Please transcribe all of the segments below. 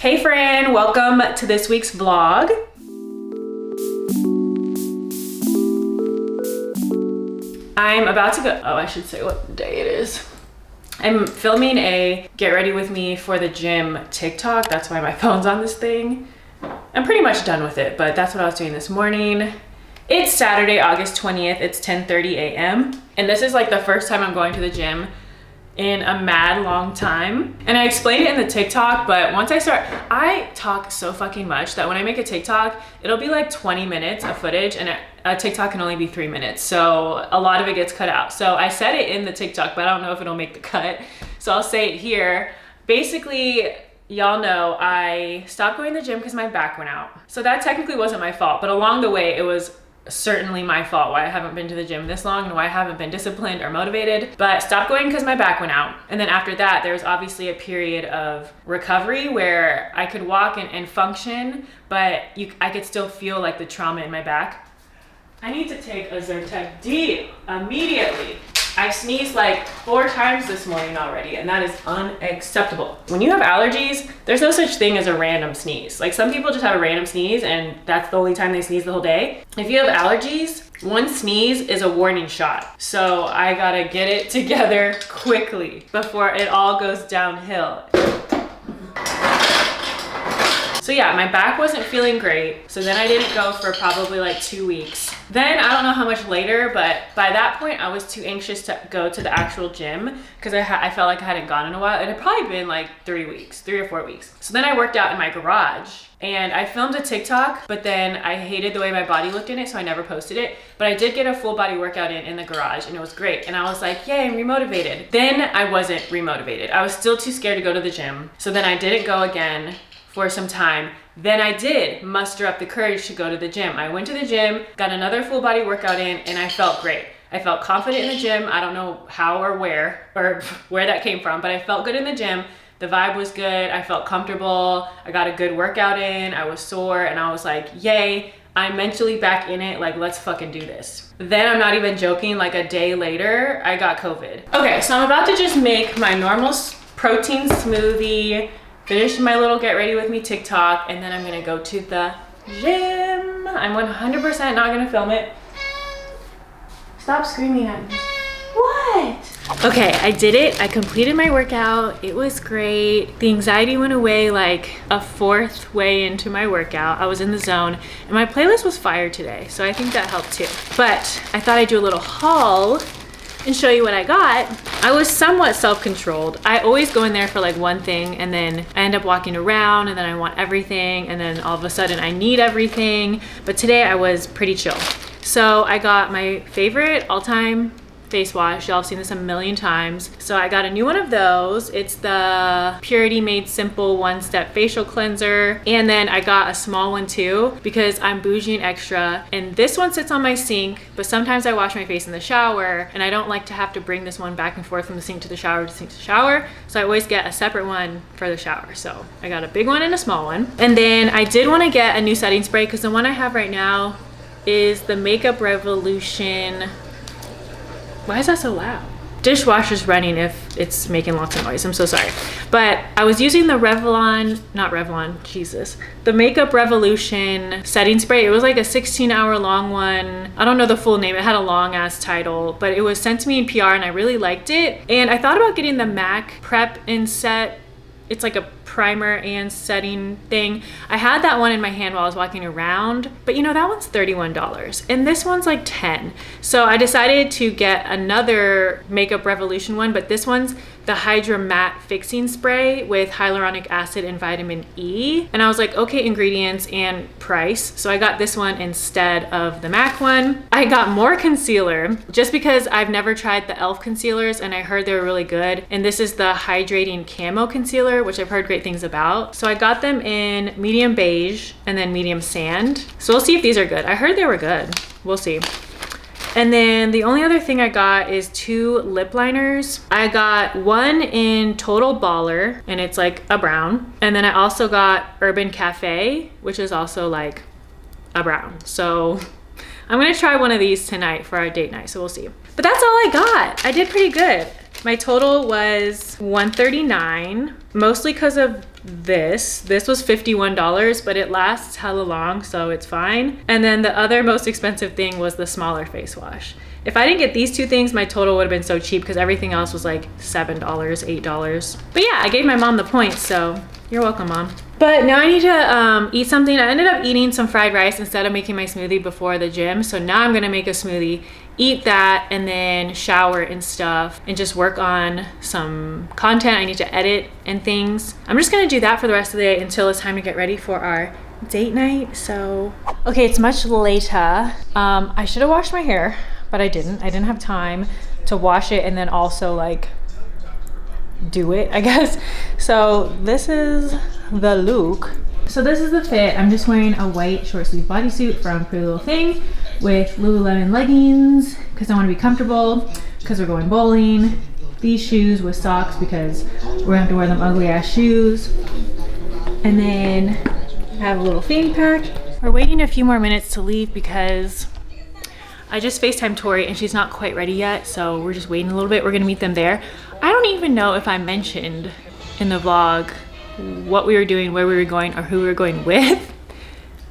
Hey friend, welcome to this week's vlog. I'm about to go, I should say what day it is. I'm filming a get ready with me for the gym TikTok. That's why my phone's on this thing. I'm pretty much done with it, but that's what I was doing this morning. It's Saturday, August 20th. It's 10:30 a.m. And this is like the first time I'm going to the gym in a mad long time. And I explained it in the TikTok, but once I talk so fucking much that when I make a TikTok, it'll be like 20 minutes of footage and a TikTok can only be 3 minutes. So a lot of it gets cut out. So I said it in the TikTok, but I don't know if it'll make the cut. So I'll say it here. Basically, y'all know I stopped going to the gym because my back went out. So that technically wasn't my fault, but along the way, it was certainly my fault why I haven't been to the gym this long and why I haven't been disciplined or motivated. But stopped going because my back went out. And then after that, there was obviously a period of recovery where I could walk and function, but I could still feel like the trauma in my back. I need to take a Zyrtec D immediately. I sneezed like 4 times this morning already, and that is unacceptable. When you have allergies, there's no such thing as a random sneeze. Like some people just have a random sneeze and that's the only time they sneeze the whole day. If you have allergies, one sneeze is a warning shot. So I gotta get it together quickly before it all goes downhill. So yeah, my back wasn't feeling great. So then I didn't go for probably like 2 weeks. Then I don't know how much later, but by that point I was too anxious to go to the actual gym because I felt like I hadn't gone in a while. It had probably been like 3 or 4 weeks. So then I worked out in my garage and I filmed a TikTok, but then I hated the way my body looked in it, so I never posted it. But I did get a full body workout in the garage and it was great. And I was like, yay, I'm remotivated. Then I wasn't remotivated. I was still too scared to go to the gym. So then I didn't go again for some time. Then I did muster up the courage to go to the gym. I went to the gym, got another full body workout in, and I felt great. I felt confident in the gym. I don't know how or where that came from, but I felt good in the gym. The vibe was good. I felt comfortable. I got a good workout in. I was sore and I was like, yay, I'm mentally back in it. Like, let's fucking do this. Then I'm not even joking, like a day later, I got COVID. Okay, so I'm about to just make my normal protein smoothie, finish my little get ready with me TikTok, and then I'm gonna go to the gym. I'm 100% not gonna film it. Stop screaming at me. What? Okay, I did it. I completed my workout. It was great. The anxiety went away like a 4th way into my workout. I was in the zone and my playlist was fire today, so I think that helped too. But I thought I'd do a little haul and show you what I got. I was somewhat self-controlled. I always go in there for like one thing and then I end up walking around and then I want everything and then all of a sudden I need everything. But today I was pretty chill. So I got my favorite all-time face wash. Y'all have seen this a million times. So I got a new one of those. It's the Purity Made Simple One-Step Facial Cleanser. And then I got a small one too because I'm bougie and extra. And this one sits on my sink, but sometimes I wash my face in the shower and I don't like to have to bring this one back and forth from the sink to the shower to sink to shower. So I always get a separate one for the shower. So I got a big one and a small one. And then I did want to get a new setting spray because the one I have right now is the Makeup Revolution. Why is that so loud? Dishwasher's running if it's making lots of noise. I'm so sorry. But I was using the the Makeup Revolution setting spray. It was like a 16-hour long one. I don't know the full name. It had a long ass title, but it was sent to me in PR and I really liked it. And I thought about getting the MAC Prep and Set. It's like a primer and setting thing. I had that one in my hand while I was walking around, but you know, that one's $31 and this one's like 10. So I decided to get another Makeup Revolution one, but this one's the Hydra Matte Fixing Spray with hyaluronic acid and vitamin E. And I was like, okay, ingredients and price. So I got this one instead of the MAC one. I got more concealer just because I've never tried the e.l.f. concealers and I heard they were really good. And this is the Hydrating Camo Concealer, which I've heard great things about. So I got them in medium beige and then medium sand. So we'll see if these are good. I heard they were good. We'll see. And then the only other thing I got is 2 lip liners. I got one in Total Baller and it's like a brown. And then I also got Urban Cafe, which is also like a brown. So I'm gonna try one of these tonight for our date night, so we'll see. But that's all I got. I did pretty good. My total was $139. mostly because of this. This was $51, but it lasts hella long, so it's fine. And then the other most expensive thing was the smaller face wash. If I didn't get these two things, my total would have been so cheap because everything else was like $7, $8. But yeah, I gave my mom the points, so you're welcome, Mom. But now I need to eat something. I ended up eating some fried rice instead of making my smoothie before the gym. So now I'm gonna make a smoothie, eat that, and then shower and stuff and just work on some content I need to edit and things. I'm just gonna do that for the rest of the day until it's time to get ready for our date night. So, okay, it's much later. I should have washed my hair, but I didn't. I didn't have time to wash it and then also like do it, I guess. So this is the look. So this is the fit. I'm just wearing a white short sleeve bodysuit from Pretty Little Thing with Lululemon leggings because I want to be comfortable because we're going bowling. These shoes with socks because we're gonna have to wear them ugly ass shoes. And then I have a little fanny pack. We're waiting a few more minutes to leave because I just FaceTimed Tori and she's not quite ready yet, so we're just waiting a little bit. We're gonna meet them there. I don't even know if I mentioned in the vlog what we were doing, where we were going, or who we were going with.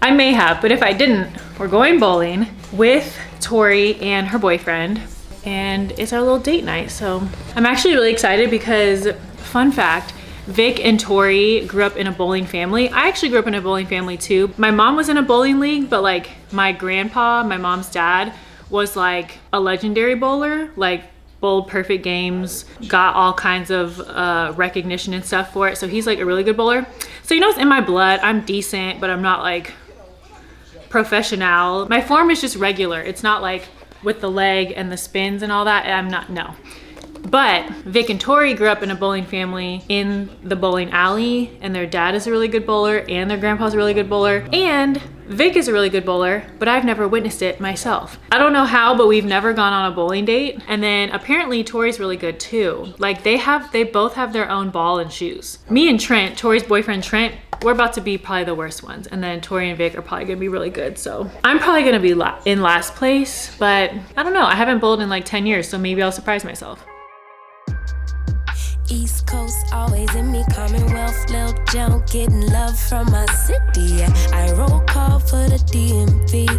I may have, but if I didn't, we're going bowling with Tori and her boyfriend, and it's our little date night. So I'm actually really excited because, fun fact, Vic and Tori grew up in a bowling family. I actually grew up in a bowling family too. My mom was in a bowling league, but like my grandpa, my mom's dad, was like a legendary bowler, like bowled perfect games, got all kinds of recognition and stuff for it. So he's like a really good bowler. So you know, it's in my blood. I'm decent, but I'm not like professional. My form is just regular. It's not like with the leg and the spins and all that. I'm not, no. But Vic and Tori grew up in a bowling family in the bowling alley, and their dad is a really good bowler and their grandpa's a really good bowler, and Vic is a really good bowler, but I've never witnessed it myself. I don't know how, but we've never gone on a bowling date. And then apparently Tori's really good too. Like they both have their own ball and shoes. Me and Trent, Tori's boyfriend Trent, we're about to be probably the worst ones. And then Tori and Vic are probably gonna be really good. So I'm probably gonna be in last place, but I don't know. I haven't bowled in like 10 years, so maybe I'll surprise myself. East Coast, always in me, Commonwealth, Lil Jon, getting love from my city, yeah. I roll call for the DMV.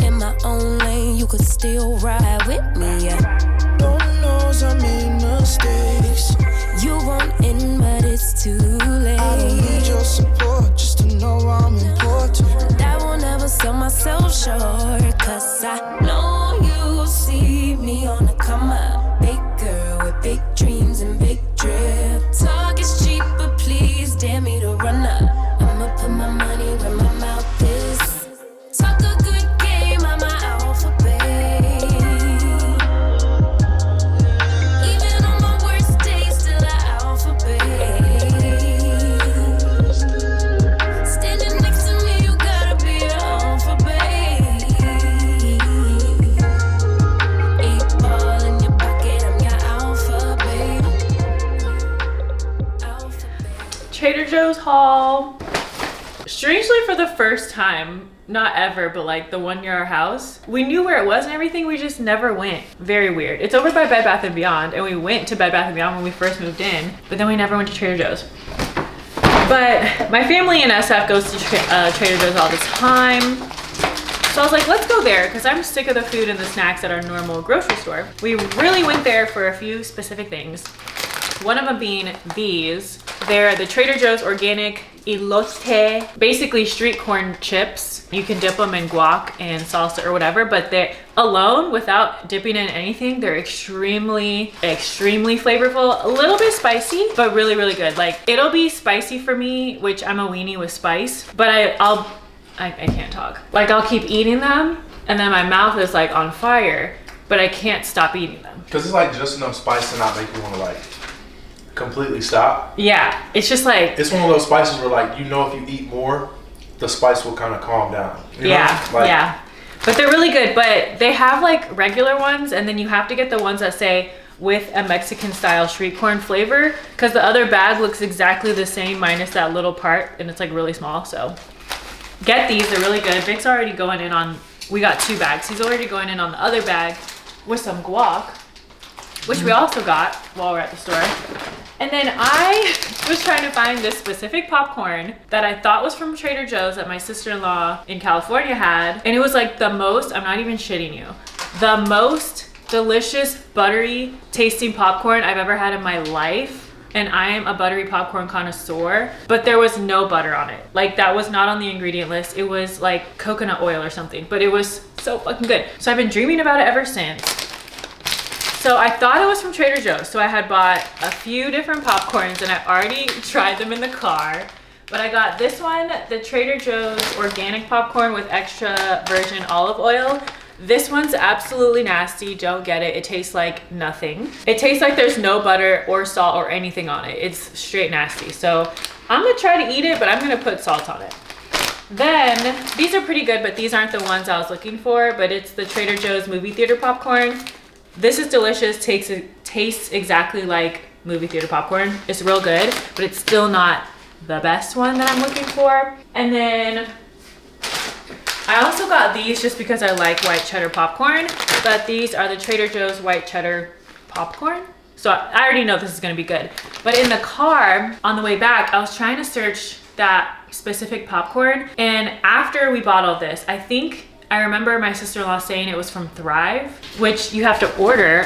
In my own lane, you could still ride with me, yeah. Lord knows I made mistakes. You won't in, but it's too late. I don't need your support, just to know I'm important. And I will never sell myself short, cause I know you see me on the come up. Big girl with big dreams and big drip. Talk is cheap, but please dare me to run up. I'ma put my money where my mouth is. Talk a good game, I'm an alphabet. Even on my worst days, still an alphabet. Standing next to me, you gotta be an alphabet. 8 ball in your pocket, I'm your alphabet. Trader Joe's haul. Strangely, for the first time, not ever, but like the one near our house, we knew where it was and everything, we just never went. Very weird. It's over by Bed Bath & Beyond, and we went to Bed Bath & Beyond when we first moved in, but then we never went to Trader Joe's. But my family in SF goes to Trader Joe's all the time. So I was like, let's go there, because I'm sick of the food and the snacks at our normal grocery store. We really went there for a few specific things. One of them being these. They're the Trader Joe's organic elote, basically street corn chips. You can dip them in guac and salsa or whatever, but they're alone without dipping in anything. They're extremely, extremely flavorful, a little bit spicy, but really, really good. Like it'll be spicy for me, which I'm a weenie with spice, but I can't talk. Like I'll keep eating them and then my mouth is like on fire, but I can't stop eating them. Cause it's like just enough spice to not make you want to like completely stop. Yeah, it's just like, it's one of those spices where like, you know, if you eat more, the spice will kind of calm down. You know? Yeah. But they're really good, but they have like regular ones, and then you have to get the ones that say with a Mexican style street corn flavor, because the other bag looks exactly the same minus that little part, and it's like really small. So get these, they're really good. Vic's already going in on, we got 2 bags. He's already going in on the other bag with some guac, which we also got while we're at the store. And then I was trying to find this specific popcorn that I thought was from Trader Joe's that my sister-in-law in California had. And it was like the most, I'm not even shitting you, the most delicious, buttery tasting popcorn I've ever had in my life. And I am a buttery popcorn connoisseur, but there was no butter on it. Like that was not on the ingredient list. It was like coconut oil or something, but it was so fucking good. So I've been dreaming about it ever since. So I thought it was from Trader Joe's. So I had bought a few different popcorns and I already tried them in the car. But I got this one, the Trader Joe's organic popcorn with extra virgin olive oil. This one's absolutely nasty, don't get it. It tastes like nothing. It tastes like there's no butter or salt or anything on it. It's straight nasty. So I'm gonna try to eat it, but I'm gonna put salt on it. Then, these are pretty good, but these aren't the ones I was looking for, but it's the Trader Joe's movie theater popcorn. This is delicious, tastes exactly like movie theater popcorn. It's real good, but it's still not the best one that I'm looking for. And then I also got these just because I like white cheddar popcorn, but these are the Trader Joe's white cheddar popcorn. So I already know this is gonna be good. But in the car, on the way back, I was trying to search that specific popcorn. And after we bought all this, I remember my sister-in-law saying it was from Thrive, which you have to order,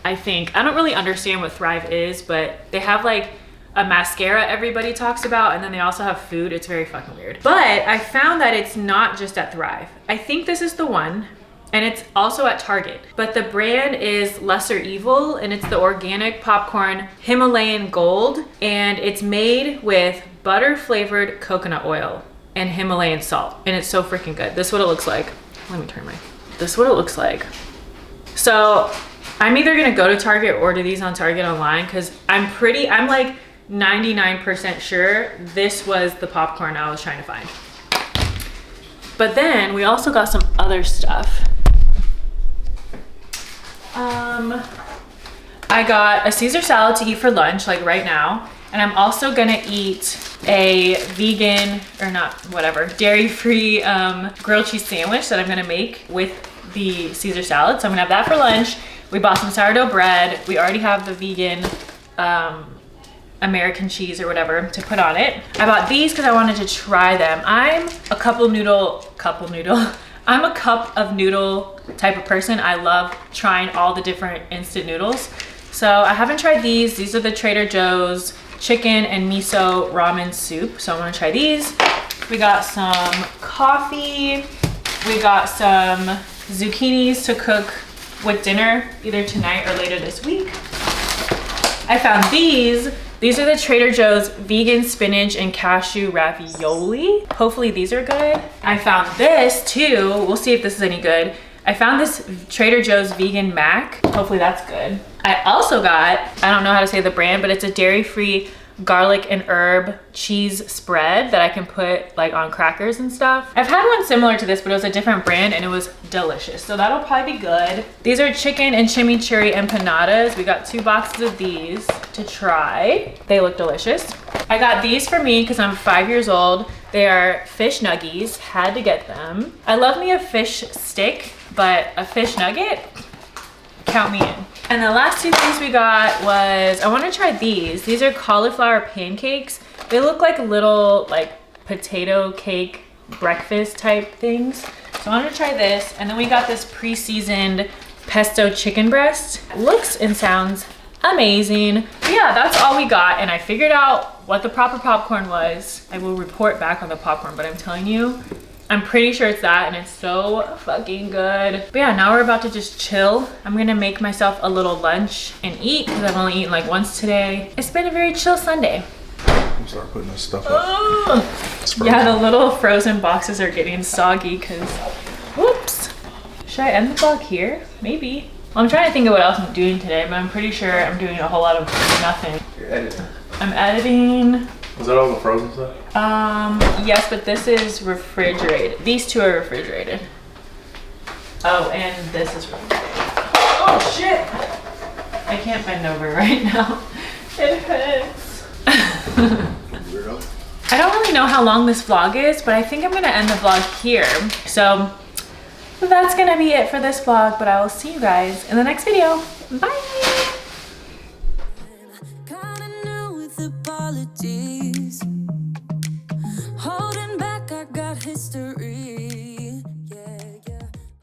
I think. I don't really understand what Thrive is, but they have like a mascara everybody talks about, and then they also have food. It's very fucking weird. But I found that it's not just at Thrive. I think this is the one, and it's also at Target. But the brand is Lesser Evil, and it's the organic popcorn Himalayan Gold, and it's made with butter flavored coconut oil and Himalayan salt, and it's so freaking good. This is what it looks like. Let me turn this is what it looks like. So I'm either gonna go to Target or order these on Target online, because I'm like 99% sure this was the popcorn I was trying to find. But then we also got some other stuff. I got a Caesar salad to eat for lunch, like right now. And I'm also gonna eat a vegan, or not, whatever, dairy-free grilled cheese sandwich that I'm gonna make with the Caesar salad. So I'm gonna have that for lunch. We bought some sourdough bread. We already have the vegan American cheese or whatever to put on it. I bought these because I wanted to try them. I'm a cup of noodle type of person. I love trying all the different instant noodles. So I haven't tried these. These are the Trader Joe's chicken and miso ramen soup. So I'm gonna try these. We got some coffee. We got some zucchinis to cook with dinner either tonight or later this week. I found these. These are the Trader Joe's vegan spinach and cashew ravioli. Hopefully these are good. I found this too. We'll see if this is any good. I found this Trader Joe's vegan mac. Hopefully that's good. I also got, I don't know how to say the brand, but it's a dairy-free garlic and herb cheese spread that I can put like on crackers and stuff. I've had one similar to this, but it was a different brand and it was delicious. So that'll probably be good. These are chicken and chimichurri empanadas. We got 2 boxes of these to try. They look delicious. I got these for me because I'm 5 years old. They are fish nuggies, had to get them. I love me a fish stick, but a fish nugget, count me in. And the last 2 things we got was, I want to try these. These are cauliflower pancakes. They look like little like potato cake breakfast type things. So I want to try this. And then we got this pre-seasoned pesto chicken breast. Looks and sounds amazing. But yeah, that's all we got. And I figured out what the proper popcorn was. I will report back on the popcorn, but I'm telling you, I'm pretty sure it's that, and it's so fucking good. But yeah, now we're about to just chill. I'm gonna make myself a little lunch and eat because I've only eaten like once today. It's been a very chill Sunday. Start putting this stuff up. Yeah, the little frozen boxes are getting soggy because, whoops. Should I end the vlog here? Maybe. Well, I'm trying to think of what else I'm doing today, but I'm pretty sure I'm doing a whole lot of nothing. You're editing. I'm editing. Was that all the frozen stuff? Yes, but this is refrigerated. These 2 are refrigerated. Oh, and this is refrigerated. Oh shit! I can't bend over right now. It hurts. Weirdo. I don't really know how long this vlog is, but I think I'm gonna end the vlog here. So that's gonna be it for this vlog, but I will see you guys in the next video. Bye! mystery.